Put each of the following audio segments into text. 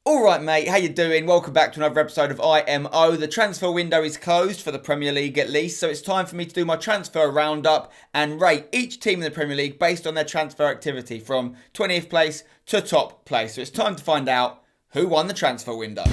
Alright mate, how you doing? Welcome back to another episode of IMO. The transfer window is closed for the Premier League at least, so it's time for me to do my transfer roundup and rate each team in the Premier League based on their transfer activity from 20th place to top place. So it's time to find out who won the transfer window.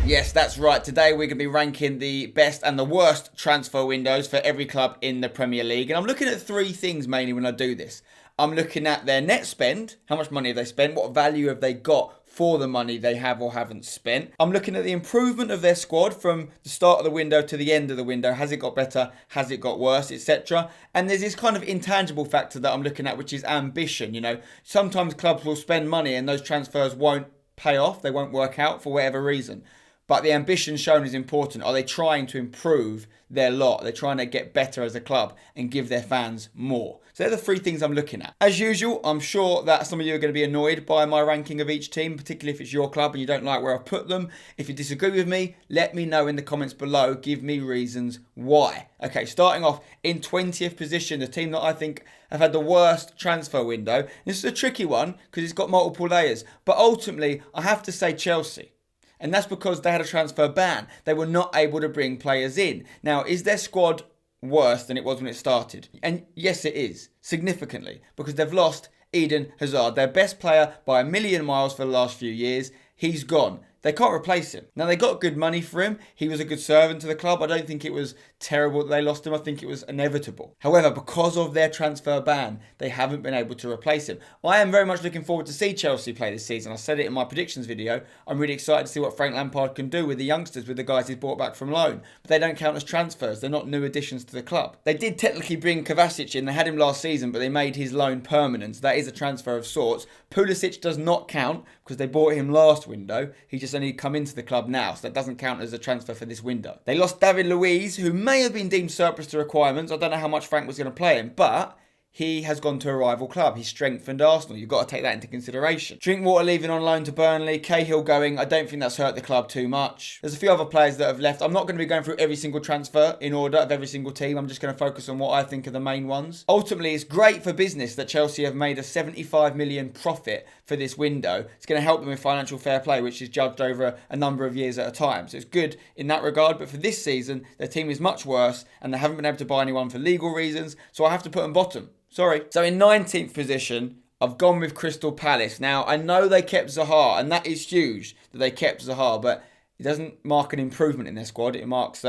Yes, that's right. Today we're going to be ranking the best and the worst transfer windows for every club in the Premier League. And I'm looking at three things mainly when I do this. I'm looking at their net spend, how much money have they spent, what value have they got for the money they have or haven't spent. I'm looking at the improvement of their squad from the start of the window to the end of the window. Has it got better? Has it got worse? Etc. And there's this kind of intangible factor that I'm looking at, which is ambition. You know, sometimes clubs will spend money and those transfers won't pay off. They won't work out for whatever reason. But the ambition shown is important. Are they trying to improve their lot? Are they trying to get better as a club and give their fans more? So they're the three things I'm looking at. As usual, I'm sure that some of you are going to be annoyed by my ranking of each team, particularly if it's your club and you don't like where I've put them. If you disagree with me, let me know in the comments below. Give me reasons why. Okay, starting off in 20th position, the team that I think have had the worst transfer window. This is a tricky one because it's got multiple layers. But ultimately, I have to say Chelsea. And that's because they had a transfer ban. They were not able to bring players in. Now, is their squad worse than it was when it started? And yes, it is. Significantly. Because they've lost Eden Hazard, their best player by a million miles for the last few years. He's gone. They can't replace him. Now, they got good money for him. He was a good servant to the club. I don't think it was terrible that they lost him. I think it was inevitable. However, because of their transfer ban, they haven't been able to replace him. I am very much looking forward to see Chelsea play this season. I said it in my predictions video. I'm really excited to see what Frank Lampard can do with the youngsters, with the guys he's brought back from loan. But they don't count as transfers. They're not new additions to the club. They did technically bring Kovacic in. They had him last season, but they made his loan permanent. That is a transfer of sorts. Pulisic does not count because they bought him last window. He just only come into the club now, so that doesn't count as a transfer for this window. They lost David Luiz, who may have been deemed surplus to requirements. I don't know how much Frank was going to play him, but he has gone to a rival club. He's strengthened Arsenal. You've got to take that into consideration. Drinkwater leaving on loan to Burnley. Cahill going. I don't think that's hurt the club too much. There's a few other players that have left. I'm not going to be going through every single transfer in order of every single team. I'm just going to focus on what I think are the main ones. Ultimately, it's great for business that Chelsea have made a 75 million profit for this window. It's going to help them with financial fair play, which is judged over a number of years at a time. So it's good in that regard. But for this season, their team is much worse and they haven't been able to buy anyone for legal reasons. So I have to put them bottom. Sorry. So in 19th position, I've gone with Crystal Palace. Now, I know they kept Zaha, and that is huge that they kept Zaha, but it doesn't mark an improvement in their squad. It marks,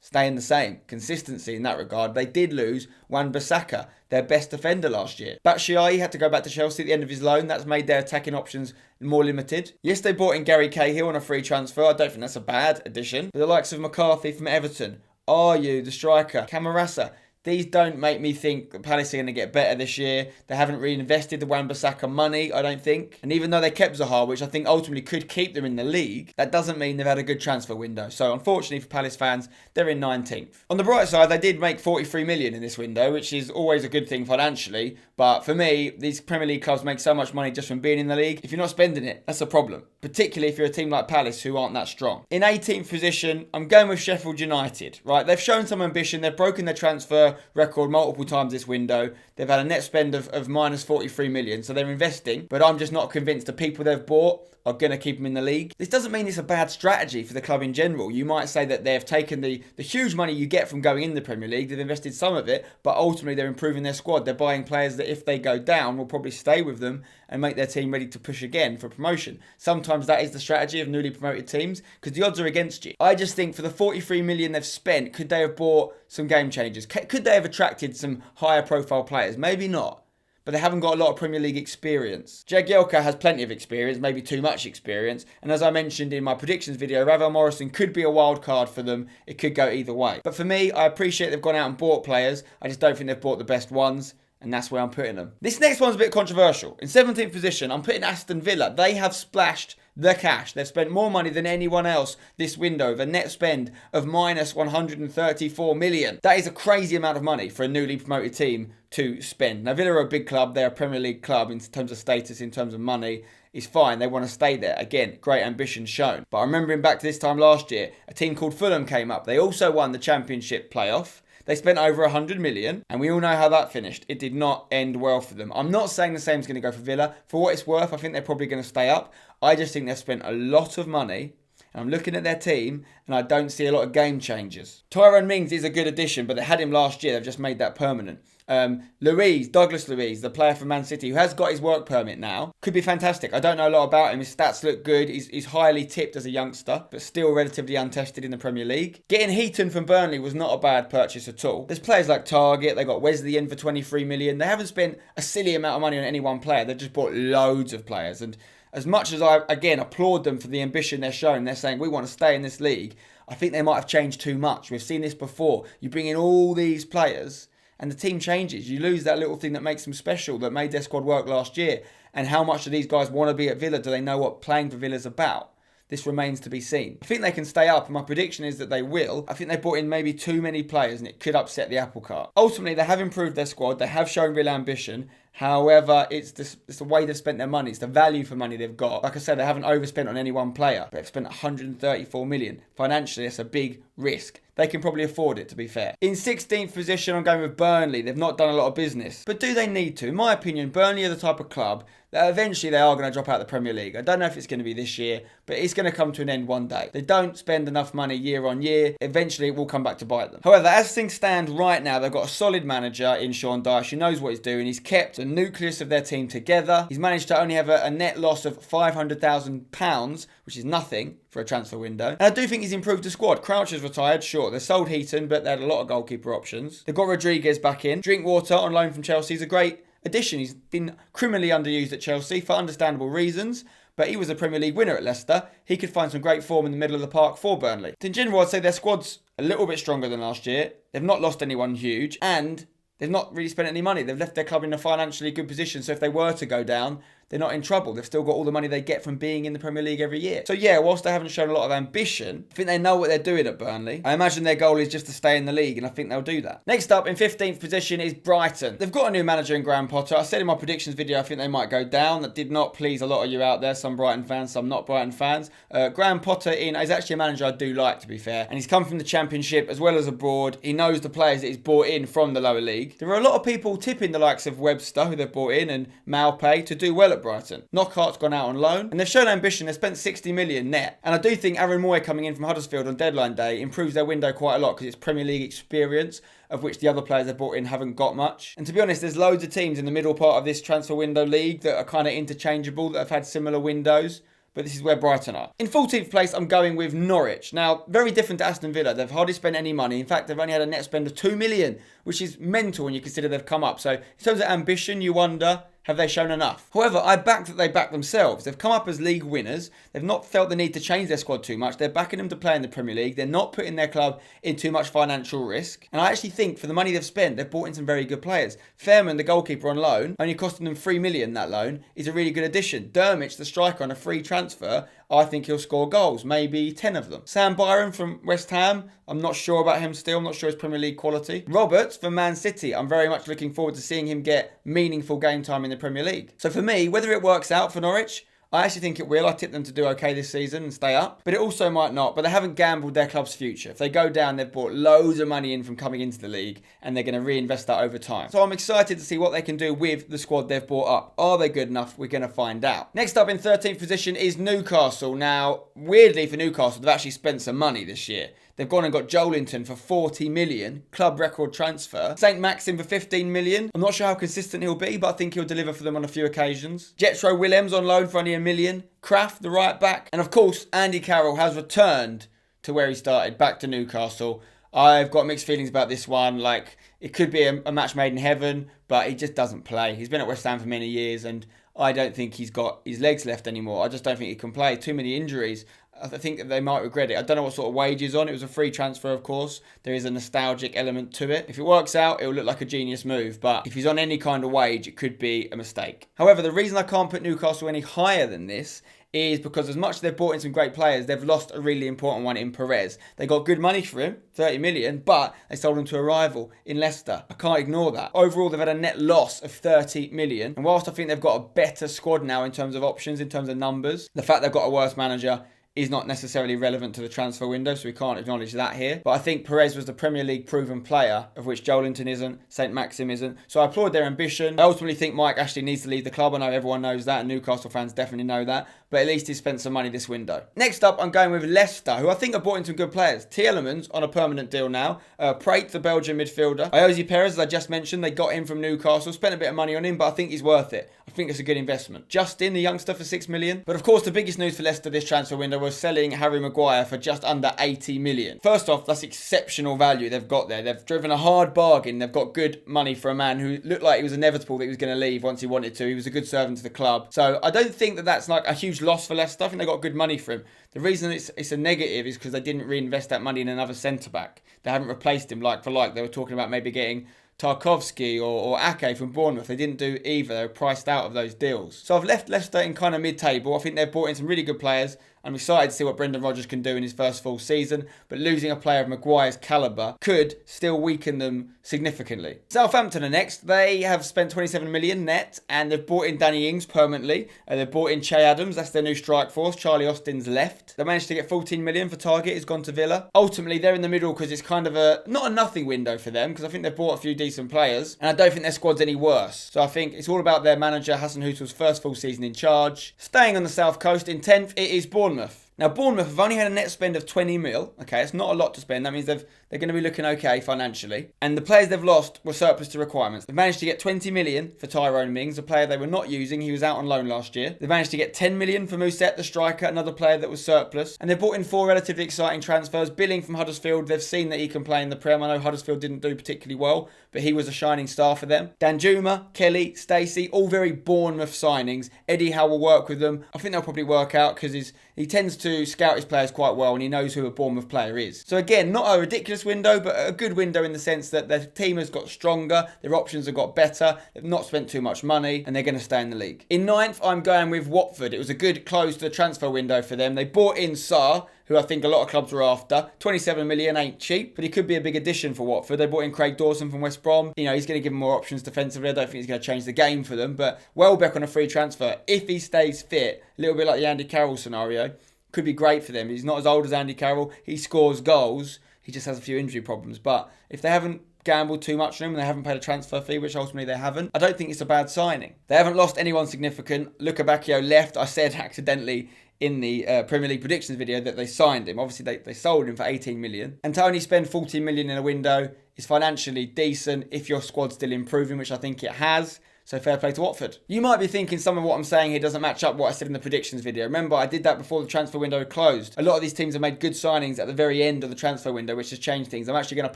staying the same. Consistency in that regard. They did lose Wan-Bissaka, their best defender last year. Batshuayi had to go back to Chelsea at the end of his loan. That's made their attacking options more limited. Yes, they brought in Gary Cahill on a free transfer. I don't think that's a bad addition. But the likes of McCarthy from Everton, Ayew, the striker, Camarasa, these don't make me think that Palace are going to get better this year. They haven't reinvested the Wan-Bissaka money, I don't think. And even though they kept Zaha, which I think ultimately could keep them in the league, that doesn't mean they've had a good transfer window. So unfortunately for Palace fans, they're in 19th. On the bright side, they did make 43 million in this window, which is always a good thing financially. But for me, these Premier League clubs make so much money just from being in the league. If you're not spending it, that's a problem. Particularly if you're a team like Palace who aren't that strong. In 18th position, I'm going with Sheffield United. Right, they've shown some ambition. They've broken their transfer record multiple times this window. They've had a net spend of minus 43 million, so they're investing. But I'm just not convinced the people they've bought are going to keep them in the league. This doesn't mean it's a bad strategy for the club in general. You might say that they've taken the huge money you get from going in the Premier League, they've invested some of it, but ultimately they're improving their squad. They're buying players that if they go down will probably stay with them and make their team ready to push again for promotion. Sometimes that is the strategy of newly promoted teams because the odds are against you. I just think for the 43 million they've spent, could they have bought some game changers? Could they have attracted some higher profile players? Maybe not. But they haven't got a lot of Premier League experience. Jagielka has plenty of experience, maybe too much experience. And as I mentioned in my predictions video, Ravel Morrison could be a wild card for them. It could go either way. But for me, I appreciate they've gone out and bought players. I just don't think they've bought the best ones. And that's where I'm putting them. This next one's a bit controversial. In 17th position, I'm putting Aston Villa. They have splashed the cash. They've spent more money than anyone else this window with a net spend of minus 134 million. That is a crazy amount of money for a newly promoted team to spend. Now, Villa are a big club. They're a Premier League club in terms of status, in terms of money. It's fine. They want to stay there. Again, great ambition shown. But I'm remembering back to this time last year, a team called Fulham came up. They also won the Championship playoff. They spent over 100 million, and we all know how that finished. It did not end well for them. I'm not saying the same is going to go for Villa. For what it's worth, I think they're probably going to stay up. I just think they've spent a lot of money. And I'm looking at their team, and I don't see a lot of game changers. Tyrone Mings is a good addition, but they had him last year. They've just made that permanent. Douglas Luiz, the player from Man City, who has got his work permit now, could be fantastic. I don't know a lot about him. His stats look good. He's highly tipped as a youngster, but still relatively untested in the Premier League. Getting Heaton from Burnley was not a bad purchase at all. There's players like Target. They got Wesley in for 23 million. They haven't spent a silly amount of money on any one player. They've just bought loads of players. And as much as I, again, applaud them for the ambition they're showing, they're saying we want to stay in this league, I think they might have changed too much. We've seen this before. You bring in all these players and the team changes. You lose that little thing that makes them special, that made their squad work last year. And how much do these guys want to be at Villa? Do they know what playing for Villa is about? This remains to be seen. I think they can stay up, and my prediction is that they will. I think they brought in maybe too many players, and it could upset the apple cart. Ultimately, they have improved their squad. They have shown real ambition. However, it's the way they've spent their money. It's the value for money they've got. Like I said, they haven't overspent on any one player. They've spent 134 million. Financially, it's a big risk. They can probably afford it, to be fair. In 16th position, I'm going with Burnley. They've not done a lot of business. But do they need to? In my opinion, Burnley are the type of club that eventually they are going to drop out of the Premier League. I don't know if it's going to be this year, but it's going to come to an end one day. They don't spend enough money year on year. Eventually, it will come back to bite them. However, as things stand right now, they've got a solid manager in Sean Dyche who knows what he's doing. He's kept the nucleus of their team together. He's managed to only have a net loss of £500,000, which is nothing for a transfer window. And I do think he's improved the squad. Crouch has retired, sure. They sold Heaton, but they had a lot of goalkeeper options. They've got Rodriguez back in. Drinkwater on loan from Chelsea is a great addition. He's been criminally underused at Chelsea for understandable reasons, but he was a Premier League winner at Leicester. He could find some great form in the middle of the park for Burnley. In general, I'd say their squad's a little bit stronger than last year. They've not lost anyone huge, and they've not really spent any money. They've left their club in a financially good position, so if they were to go down, they're not in trouble. They've still got all the money they get from being in the Premier League every year. So yeah, whilst they haven't shown a lot of ambition, I think they know what they're doing at Burnley. I imagine their goal is just to stay in the league, and I think they'll do that. Next up, in 15th position is Brighton. They've got a new manager in Graham Potter. I said in my predictions video I think they might go down. That did not please a lot of you out there, some Brighton fans, some not Brighton fans. Graham Potter is actually a manager I do like, to be fair, and he's come from the Championship as well as abroad. He knows the players that he's brought in from the lower league. There are a lot of people tipping the likes of Webster, who they've brought in, and Maupay to do well at Brighton. Knockhart's gone out on loan, and they've shown ambition. They've spent 60 million net, and I do think Aaron Moy coming in from Huddersfield on deadline day improves their window quite a lot because it's Premier League experience, of which the other players they've brought in haven't got much. And to be honest, there's loads of teams in the middle part of this transfer window league that are kind of interchangeable, that have had similar windows. But this is where Brighton are. In 14th place, I'm going with Norwich. Now, very different to Aston Villa. They've hardly spent any money. In fact, they've only had a net spend of 2 million, which is mental when you consider they've come up. So, in terms of ambition, you wonder, have they shown enough? However, I back that they back themselves. They've come up as league winners. They've not felt the need to change their squad too much. They're backing them to play in the Premier League. They're not putting their club in too much financial risk. And I actually think for the money they've spent, they've bought in some very good players. Fairman, the goalkeeper on loan, only costing them 3 million that loan, is a really good addition. Dermich, the striker, on a free transfer, I think he'll score goals, maybe 10 of them. Sam Byron from West Ham, I'm not sure about him still. I'm not sure his Premier League quality. Roberts from Man City, I'm very much looking forward to seeing him get meaningful game time in the Premier League. So for me, whether it works out for Norwich, I actually think it will. I tip them to do okay this season and stay up. But it also might not. But they haven't gambled their club's future. If they go down, they've brought loads of money in from coming into the league, and they're going to reinvest that over time. So I'm excited to see what they can do with the squad they've brought up. Are they good enough? We're going to find out. Next up in 13th position is Newcastle. Now, weirdly for Newcastle, they've actually spent some money this year. They've gone and got Joelinton for 40 million, club record transfer. St. Maxim for 15 million. I'm not sure how consistent he'll be, but I think he'll deliver for them on a few occasions. Jetro Willems on loan for only $1 million. Kraft, the right back. And of course, Andy Carroll has returned to where he started, back to Newcastle. I've got mixed feelings about this one. Like, it could be a match made in heaven, but he just doesn't play. He's been at West Ham for many years, and I don't think he's got his legs left anymore. I just don't think he can play. Too many injuries. I think that they might regret it. I don't know what sort of wage he's on. It was a free transfer, of course. There is a nostalgic element to it. If it works out, it will look like a genius move. But if he's on any kind of wage, it could be a mistake. However, the reason I can't put Newcastle any higher than this is because as much as they've brought in some great players, they've lost a really important one in Perez. They got good money for him, 30 million, but they sold him to a rival in Leicester. I can't ignore that. Overall, they've had a net loss of 30 million. And whilst I think they've got a better squad now in terms of options, in terms of numbers, the fact they've got a worse manager is not necessarily relevant to the transfer window, so we can't acknowledge that here. But I think Perez was the Premier League proven player, of which Joelinton isn't, St. Maxim isn't. So I applaud their ambition. I ultimately think Mike Ashley needs to leave the club. I know everyone knows that, and Newcastle fans definitely know that. But at least he spent some money this window. Next up, I'm going with Leicester, who I think have brought in some good players. Tielemans on a permanent deal now. Prate, the Belgian midfielder. Iosi Perez, as I just mentioned, they got him from Newcastle. Spent a bit of money on him, but I think he's worth it. I think it's a good investment. Justin, the youngster, for 6 million. But of course, the biggest news for Leicester this transfer window was selling Harry Maguire for just under 80 million. First off, that's exceptional value they've got there. They've driven a hard bargain. They've got good money for a man who looked like it was inevitable that he was going to leave once he wanted to. He was a good servant to the club. So I don't think that that's like a huge loss for Leicester. I think they got good money for him. The reason it's a negative is because they didn't reinvest that money in another centre-back. They haven't replaced him like for like. They were talking about maybe getting Tarkowski or Ake from Bournemouth. They didn't do either. They were priced out of those deals. So I've left Leicester in kind of mid-table. I think they've brought in some really good players. I'm excited to see what Brendan Rodgers can do in his first full season, but losing a player of Maguire's calibre could still weaken them significantly. Southampton are next. They have spent 27 million net, and they've brought in Danny Ings permanently. They've brought in Che Adams, that's their new strike force. Charlie Austin's left. They managed to get 14 million for Target, he's gone to Villa. Ultimately, they're in the middle because it's kind of not a nothing window for them, because I think they've bought a few decent players, and I don't think their squad's any worse. So I think it's all about their manager, Hassan Hüttl's first full season in charge. Staying on the south coast in 10th, it is Bournemouth. Now, Bournemouth have only had a net spend of 20 mil. Okay, it's not a lot to spend. That means they're going to be looking okay financially. And the players they've lost were surplus to requirements. They've managed to get 20 million for Tyrone Mings, a player they were not using. He was out on loan last year. They've managed to get 10 million for Mousset, the striker, another player that was surplus. And they've brought in 4 relatively exciting transfers. Billing from Huddersfield. They've seen that he can play in the Prem. I know Huddersfield didn't do particularly well, but he was a shining star for them. Danjuma, Kelly, Stacey, all very Bournemouth signings. Eddie Howe will work with them. I think they'll probably work out because he tends to scout his players quite well and he knows who a Bournemouth player is. So again, not a ridiculous window, but a good window in the sense that their team has got stronger, their options have got better, they've not spent too much money, and they're going to stay in the league. In 9th, I'm going with Watford. It was a good close to the transfer window for them. They bought in Sarr, who I think a lot of clubs were after. 27 million ain't cheap, but he could be a big addition for Watford. They brought in Craig Dawson from West Brom. You know, he's going to give them more options defensively. I don't think he's going to change the game for them, but Welbeck on a free transfer, if he stays fit, a little bit like the Andy Carroll scenario, could be great for them. He's not as old as Andy Carroll. He scores goals. He just has a few injury problems. But if they haven't gambled too much on him and they haven't paid a transfer fee, which ultimately they haven't, I don't think it's a bad signing. They haven't lost anyone significant. Luka Bacchio left. I said accidentally in the Premier League predictions video that they signed him. Obviously, they sold him for 18 million. And to only spend 14 million in a window is financially decent if your squad's still improving, which I think it has. So fair play to Watford. You might be thinking some of what I'm saying here doesn't match up what I said in the predictions video. Remember, I did that before the transfer window closed. A lot of these teams have made good signings at the very end of the transfer window, which has changed things. I'm actually going to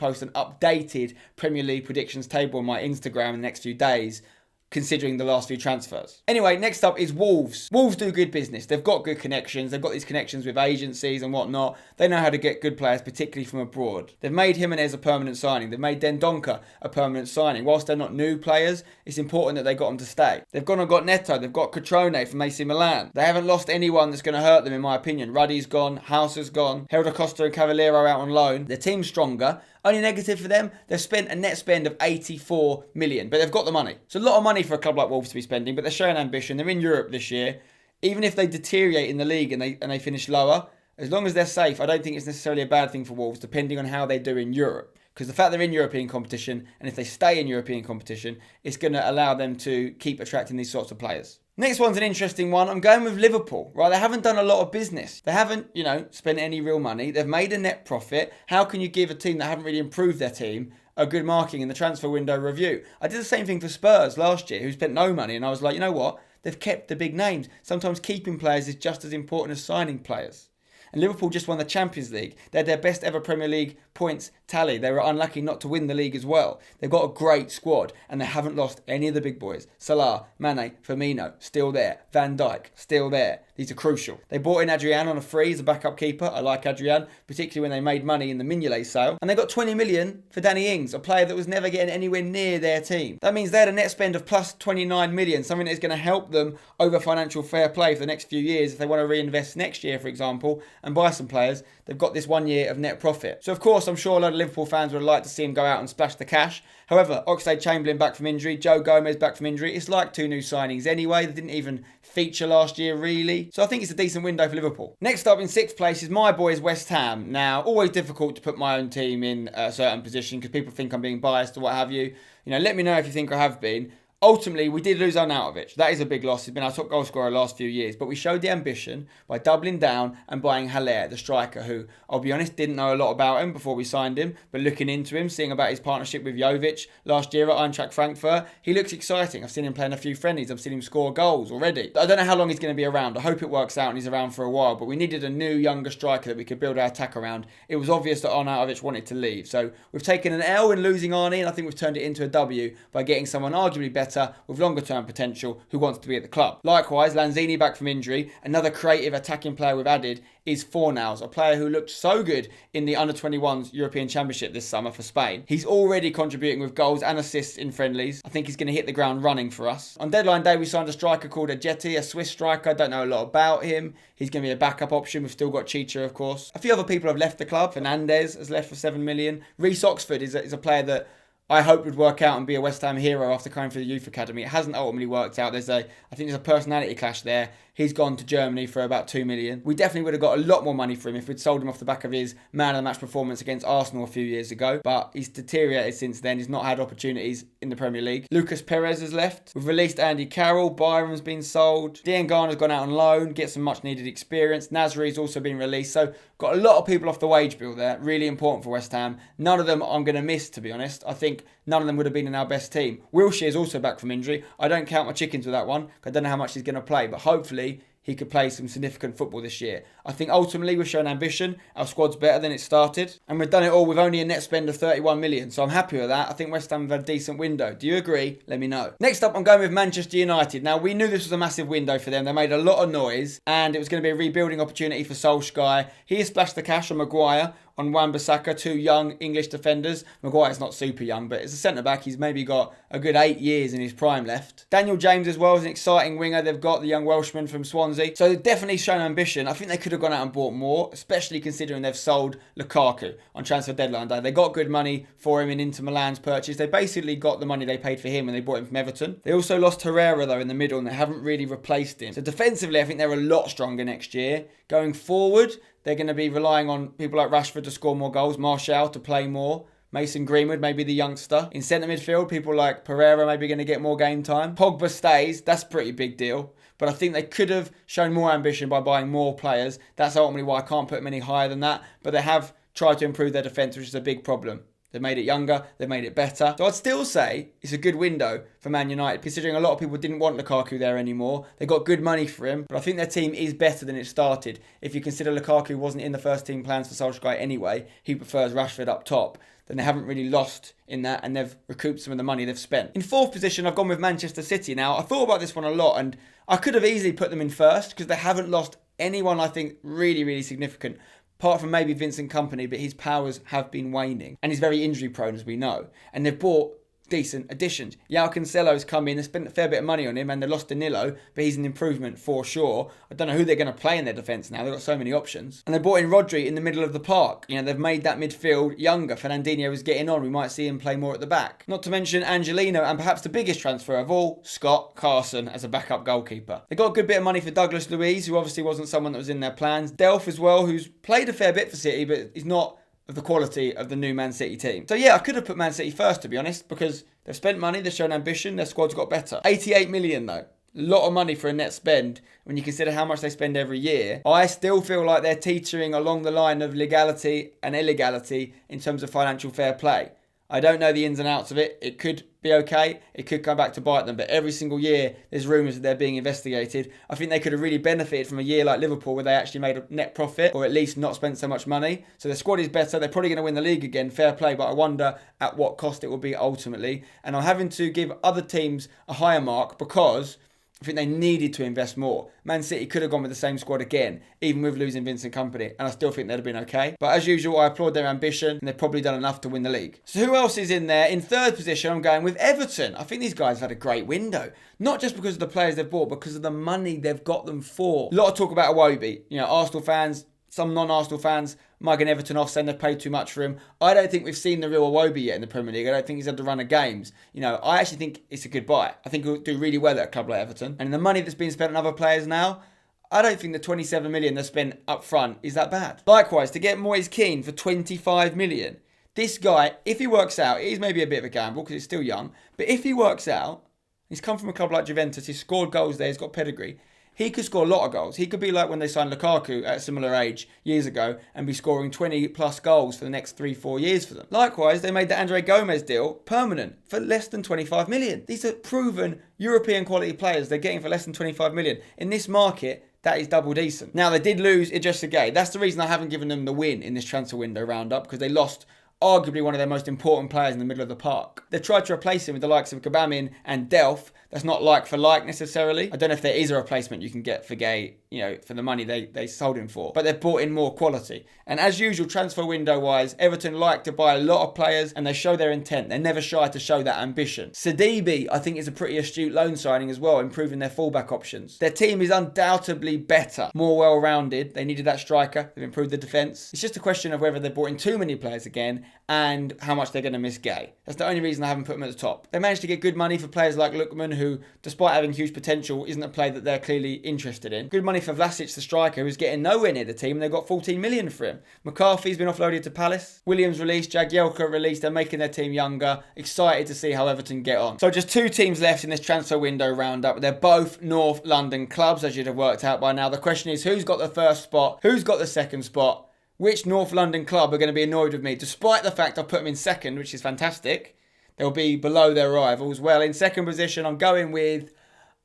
post an updated Premier League predictions table on my Instagram in the next few days, considering the last few transfers. Anyway, next up is Wolves. Wolves do good business. They've got good connections. They've got these connections with agencies and whatnot. They know how to get good players, particularly from abroad. They've made Jimenez a permanent signing. They've made Dendoncker a permanent signing. Whilst they're not new players, it's important that they got them to stay. They've gone and got Neto. They've got Cotrone from AC Milan. They haven't lost anyone that's going to hurt them, in my opinion. Ruddy's gone. House has gone. Helder Costa and Cavallero out on loan. Their team's stronger. Only negative for them, they've spent a net spend of 84 million, but they've got the money. It's a lot of money for a club like Wolves to be spending, but they're showing ambition. They're in Europe this year. Even if they deteriorate in the league and they finish lower, as long as they're safe, I don't think it's necessarily a bad thing for Wolves, depending on how they do in Europe. Because the fact they're in European competition, and if they stay in European competition, it's going to allow them to keep attracting these sorts of players. Next one's an interesting one. I'm going with Liverpool, right? They haven't done a lot of business. They haven't, spent any real money. They've made a net profit. How can you give a team that haven't really improved their team a good marking in the transfer window review? I did the same thing for Spurs last year, who spent no money, and I was like, you know what? They've kept the big names. Sometimes keeping players is just as important as signing players. And Liverpool just won the Champions League. They had their best ever Premier League points tally. They were unlucky not to win the league as well. They've got a great squad and they haven't lost any of the big boys. Salah, Mane, Firmino, still there. Van Dijk, still there. These are crucial. They bought in Adrian on a free as a backup keeper. I like Adrian, particularly when they made money in the Mignolet sale. And they got 20 million for Danny Ings, a player that was never getting anywhere near their team. That means they had a net spend of plus 29 million, something that is going to help them over financial fair play for the next few years if they want to reinvest next year, for example, and buy some players. They've got this 1 year of net profit. So of course, course, I'm sure a lot of Liverpool fans would like to see him go out and splash the cash. However, Oxlade-Chamberlain back from injury, Joe Gomez back from injury. It's like 2 new signings anyway. They didn't even feature last year, really. So I think it's a decent window for Liverpool. Next up in 6th place is my boys West Ham. Now, always difficult to put my own team in a certain position because people think I'm being biased or what have you. Let me know if you think I have been. Ultimately, we did lose Arnautovic. That is a big loss. He's been our top goal scorer the last few years. But we showed the ambition by doubling down and buying Haller, the striker, who, I'll be honest, didn't know a lot about him before we signed him. But looking into him, seeing about his partnership with Jovic last year at Eintracht Frankfurt, he looks exciting. I've seen him playing a few friendlies. I've seen him score goals already. I don't know how long he's going to be around. I hope it works out and he's around for a while. But we needed a new, younger striker that we could build our attack around. It was obvious that Arnautovic wanted to leave. So we've taken an L in losing Arnie, and I think we've turned it into a W by getting someone arguably better with longer term potential who wants to be at the club. Likewise, Lanzini back from injury. Another creative attacking player we've added is Fornals, a player who looked so good in the Under-21s European Championship this summer for Spain. He's already contributing with goals and assists in friendlies. I think he's going to hit the ground running for us. On deadline day, we signed a striker called Ajeti, a Swiss striker. I don't know a lot about him. He's going to be a backup option. We've still got Chicha, of course. A few other people have left the club. Fernandez has left for 7 million. Reece Oxford is a player that I hope would work out and be a West Ham hero after coming through the youth academy. It hasn't ultimately worked out. I think there's a personality clash there. He's gone to Germany for about 2 million. We definitely would have got a lot more money for him if we'd sold him off the back of his man of the match performance against Arsenal a few years ago. But he's deteriorated since then. He's not had opportunities in the Premier League. Lucas Perez has left. We've released Andy Carroll. Byron's been sold. Dean Garner's gone out on loan. Get some much needed experience. Nasri's also been released. So got a lot of people off the wage bill there. Really important for West Ham. None of them I'm going to miss, to be honest. I think none of them would have been in our best team. Wilshere's also back from injury. I don't count my chickens with that one. I don't know how much he's going to play. But hopefully he could play some significant football this year. I think ultimately we've shown ambition. Our squad's better than it started. And we've done it all with only a net spend of 31 million. So I'm happy with that. I think West Ham have had a decent window. Do you agree? Let me know. Next up, I'm going with Manchester United. Now, we knew this was a massive window for them. They made a lot of noise. And it was going to be a rebuilding opportunity for Solskjaer. He has splashed the cash on Maguire, on Wan-Bissaka, 2 young English defenders. Maguire's not super young, but as a centre-back, he's maybe got a good 8 years in his prime left. Daniel James as well is an exciting winger. They've got the young Welshman from Swansea. So they've definitely shown ambition. I think they could have gone out and bought more, especially considering they've sold Lukaku on transfer deadline day. They got good money for him in Inter Milan's purchase. They basically got the money they paid for him when they bought him from Everton. They also lost Herrera, though, in the middle, and they haven't really replaced him. So defensively, I think they're a lot stronger next year. Going forward, they're going to be relying on people like Rashford to score more goals, Martial to play more, Mason Greenwood, maybe the youngster. In centre midfield, people like Pereira maybe going to get more game time. Pogba stays, that's a pretty big deal. But I think they could have shown more ambition by buying more players. That's ultimately why I can't put them any higher than that. But they have tried to improve their defence, which is a big problem. They've made it younger, they've made it better. So I'd still say it's a good window for Man United, considering a lot of people didn't want Lukaku there anymore. They got good money for him, but I think their team is better than it started. If you consider Lukaku wasn't in the first team plans for Solskjaer anyway, he prefers Rashford up top, then they haven't really lost in that, and they've recouped some of the money they've spent. In 4th position, I've gone with Manchester City. Now, I thought about this one a lot, and I could have easily put them in first, because they haven't lost anyone I think really, really significant. Apart from maybe Vincent Kompany, but his powers have been waning. And he's very injury prone, as we know. And they've bought decent additions. João Cancelo's come in, they spent a fair bit of money on him, and they lost Danilo, but he's an improvement for sure. I don't know who they're going to play in their defence now. They've got so many options. And they brought in Rodri in the middle of the park. They've made that midfield younger. Fernandinho is getting on. We might see him play more at the back. Not to mention Angelino, and perhaps the biggest transfer of all, Scott Carson as a backup goalkeeper. They got a good bit of money for Douglas Luiz, who obviously wasn't someone that was in their plans. Delph as well, who's played a fair bit for City, but he's not of the quality of the new Man City team. So yeah, I could have put Man City first, to be honest, because they've spent money, they've shown ambition, their squad's got better. 88 million though. A lot of money for a net spend when you consider how much they spend every year. I still feel like they're teetering along the line of legality and illegality in terms of financial fair play. I don't know the ins and outs of it. It could be okay. It could come back to bite them. But every single year, there's rumours that they're being investigated. I think they could have really benefited from a year like Liverpool where they actually made a net profit, or at least not spent so much money. So their squad is better. They're probably going to win the league again. Fair play. But I wonder at what cost it will be ultimately. And I'm having to give other teams a higher mark because I think they needed to invest more. Man City could have gone with the same squad again, even with losing Vincent Kompany, and I still think they'd have been okay. But as usual, I applaud their ambition, and they've probably done enough to win the league. So who else is in there? In 3rd position, I'm going with Everton. I think these guys have had a great window. Not just because of the players they've bought, but because of the money they've got them for. A lot of talk about Iwobi. Arsenal fans some non-Arsenal fans mugging Everton off, saying they've paid too much for him. I don't think we've seen the real Iwobi yet in the Premier League. I don't think he's had the run of games. I actually think it's a good buy. I think he'll do really well at a club like Everton. And the money that's being spent on other players now, I don't think the 27 million they spent up front is that bad. Likewise, to get Moise Kean for 25 million. This guy, if he works out, it is maybe a bit of a gamble because he's still young, but if he works out, he's come from a club like Juventus, he's scored goals there, he's got pedigree. He could score a lot of goals. He could be like when they signed Lukaku at a similar age years ago and be scoring 20 plus goals for the next 3-4 years for them. Likewise, they made the Andre Gomez deal permanent for less than 25 million. These are proven European quality players they're getting for less than 25 million. In this market, that is double decent. Now, they did lose Idrissa Gueye. That's the reason I haven't given them the win in this transfer window roundup, because they lost arguably one of their most important players in the middle of the park. They tried to replace him with the likes of Gbamin and Delph. That's not like for like necessarily. I don't know if there is a replacement you can get for Gueye, for the money they sold him for. But they've brought in more quality. And as usual, transfer window wise, Everton like to buy a lot of players and they show their intent. They're never shy to show that ambition. Sidibe, I think, is a pretty astute loan signing as well, improving their fullback options. Their team is undoubtedly better, more well-rounded. They needed that striker. They've improved the defence. It's just a question of whether they've brought in too many players again and how much they're going to miss Gueye. That's the only reason I haven't put them at the top. They managed to get good money for players like Lookman, who, despite having huge potential, isn't a player that they're clearly interested in. Good money for Vlasic, the striker, who's getting nowhere near the team, and they've got 14 million for him. McCarthy's been offloaded to Palace. Williams released, Jagielka released. They're making their team younger. Excited to see how Everton get on. So just 2 teams left in this transfer window roundup. They're both North London clubs, as you'd have worked out by now. The question is, who's got the first spot? Who's got the second spot? Which North London club are going to be annoyed with me, despite the fact I put them in second, which is fantastic. They'll be below their rivals. Well, in second position, I'm going with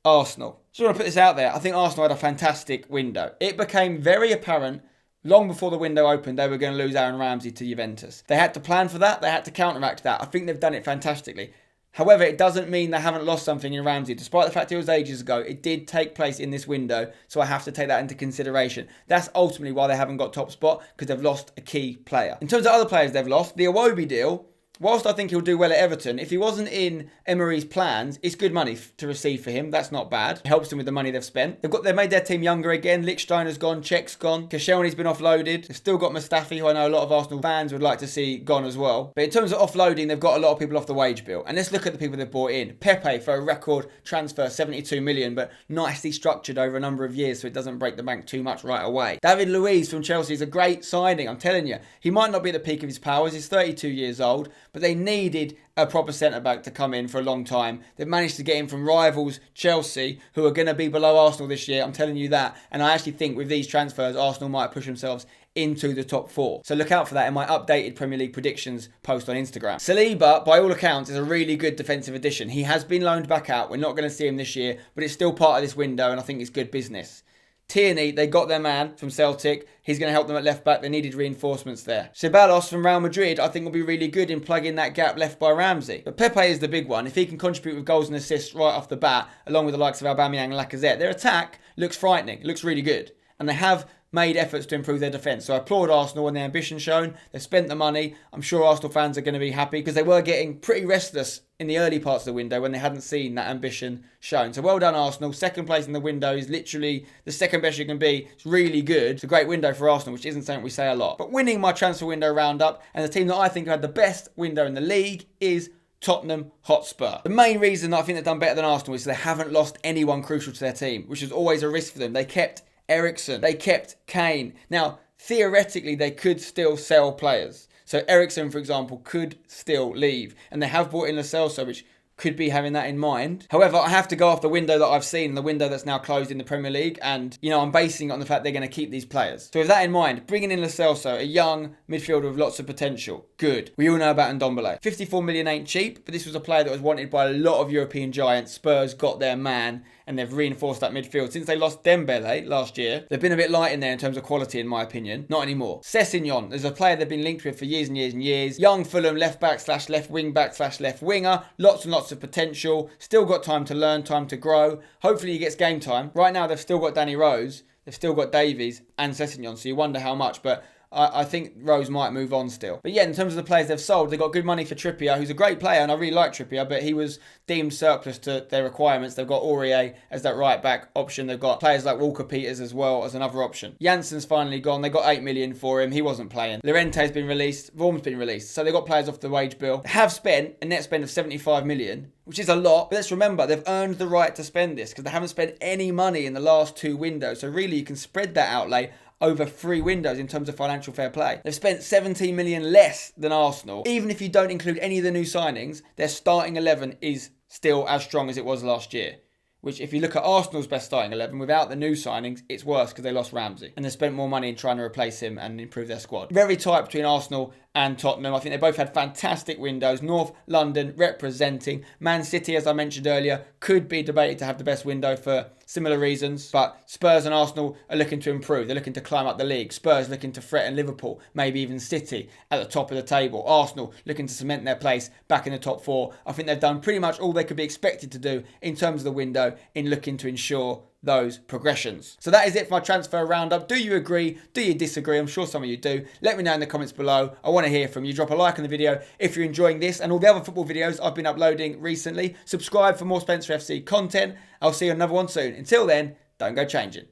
Arsenal. Just want to put this out there. I think Arsenal had a fantastic window. It became very apparent long before the window opened they were going to lose Aaron Ramsey to Juventus. They had to plan for that. They had to counteract that. I think they've done it fantastically. However, it doesn't mean they haven't lost something in Ramsey. Despite the fact it was ages ago, it did take place in this window, so I have to take that into consideration. That's ultimately why they haven't got top spot, because they've lost a key player. In terms of other players they've lost, the Iwobi deal, whilst I think he'll do well at Everton, if he wasn't in Emery's plans, it's good money to receive for him. That's not bad. It helps them with the money they've spent. They've made their team younger again. Lichtsteiner's gone, Czech's gone, Koscielny's been offloaded. They've still got Mustafi, who I know a lot of Arsenal fans would like to see gone as well. But in terms of offloading, they've got a lot of people off the wage bill. And let's look at the people they've brought in. Pepe for a record transfer, 72 million, but nicely structured over a number of years so it doesn't break the bank too much right away. David Luiz from Chelsea is a great signing, I'm telling you. He might not be at the peak of his powers. He's 32 years old, but they needed a proper centre-back to come in for a long time. They've managed to get him from rivals Chelsea, who are going to be below Arsenal this year. I'm telling you that. And I actually think with these transfers, Arsenal might push themselves into the top 4. So look out for that in my updated Premier League predictions post on Instagram. Saliba, by all accounts, is a really good defensive addition. He has been loaned back out. We're not going to see him this year, but it's still part of this window, and I think it's good business. Tierney, they got their man from Celtic. He's going to help them at left back. They needed reinforcements there. Ceballos from Real Madrid, I think will be really good in plugging that gap left by Ramsey. But Pepe is the big one. If he can contribute with goals and assists right off the bat, along with the likes of Aubameyang and Lacazette, their attack looks frightening. It looks really good. And they have made efforts to improve their defence. So I applaud Arsenal on their ambition shown. They've spent the money. I'm sure Arsenal fans are going to be happy because they were getting pretty restless in the early parts of the window when they hadn't seen that ambition shown. So well done, Arsenal. Second place in the window is literally the second best you can be. It's really good. It's a great window for Arsenal, which isn't something we say a lot. But winning my transfer window roundup, and the team that I think had the best window in the league is Tottenham Hotspur. The main reason that I think they've done better than Arsenal is they haven't lost anyone crucial to their team, which is always a risk for them. They kept Eriksen. They kept Kane. Now, theoretically, they could still sell players. So Eriksen, for example, could still leave. And they have brought in Lo Celso, which could be having that in mind. However, I have to go off the window that I've seen, the window that's now closed in the Premier League, and, I'm basing it on the fact they're going to keep these players. So with that in mind, bringing in Lo Celso, a young midfielder with lots of potential, good. We all know about Ndombele. 54 million ain't cheap, but this was a player that was wanted by a lot of European giants. Spurs got their man, and they've reinforced that midfield. Since they lost Dembele last year, they've been a bit light in there in terms of quality, in my opinion. Not anymore. Sessegnon is a player they've been linked with for years and years and years. Young Fulham left-back/left wing-back/left winger. Lots and lots of potential. Still got time to learn, time to grow. Hopefully he gets game time. Right now they've still got Danny Rose, they've still got Davies and Sessegnon, so you wonder how much, but I think Rose might move on still. But yeah, in terms of the players they've sold, they got good money for Trippier, who's a great player, and I really like Trippier, but he was deemed surplus to their requirements. They've got Aurier as that right back option. They've got players like Walker-Peters as well as another option. Jansen's finally gone. They got 8 million for him. He wasn't playing. Llorente's been released. Vorm's been released. So they got players off the wage bill. They have spent a net spend of 75 million, which is a lot. But let's remember, they've earned the right to spend this because they haven't spent any money in the last 2 windows. So really, you can spread that outlay over 3 windows in terms of financial fair play. They've spent 17 million less than Arsenal. Even if you don't include any of the new signings, their starting 11 is still as strong as it was last year. Which, if you look at Arsenal's best starting 11, without the new signings, it's worse because they lost Ramsey. And they spent more money in trying to replace him and improve their squad. Very tight between Arsenal and Tottenham. I think they both had fantastic windows. North London representing. Man City, as I mentioned earlier, could be debated to have the best window for similar reasons. But Spurs and Arsenal are looking to improve. They're looking to climb up the league. Spurs looking to threaten Liverpool, maybe even City at the top of the table. Arsenal looking to cement their place back in the top 4. I think they've done pretty much all they could be expected to do in terms of the window in looking to ensure those progressions. So that is it for my transfer roundup. Do you agree? Do you disagree? I'm sure some of you do. Let me know in the comments below. I want to hear from you. Drop a like on the video if you're enjoying this and all the other football videos I've been uploading recently. Subscribe for more Spencer FC content. I'll see you on another one soon. Until then, don't go changing.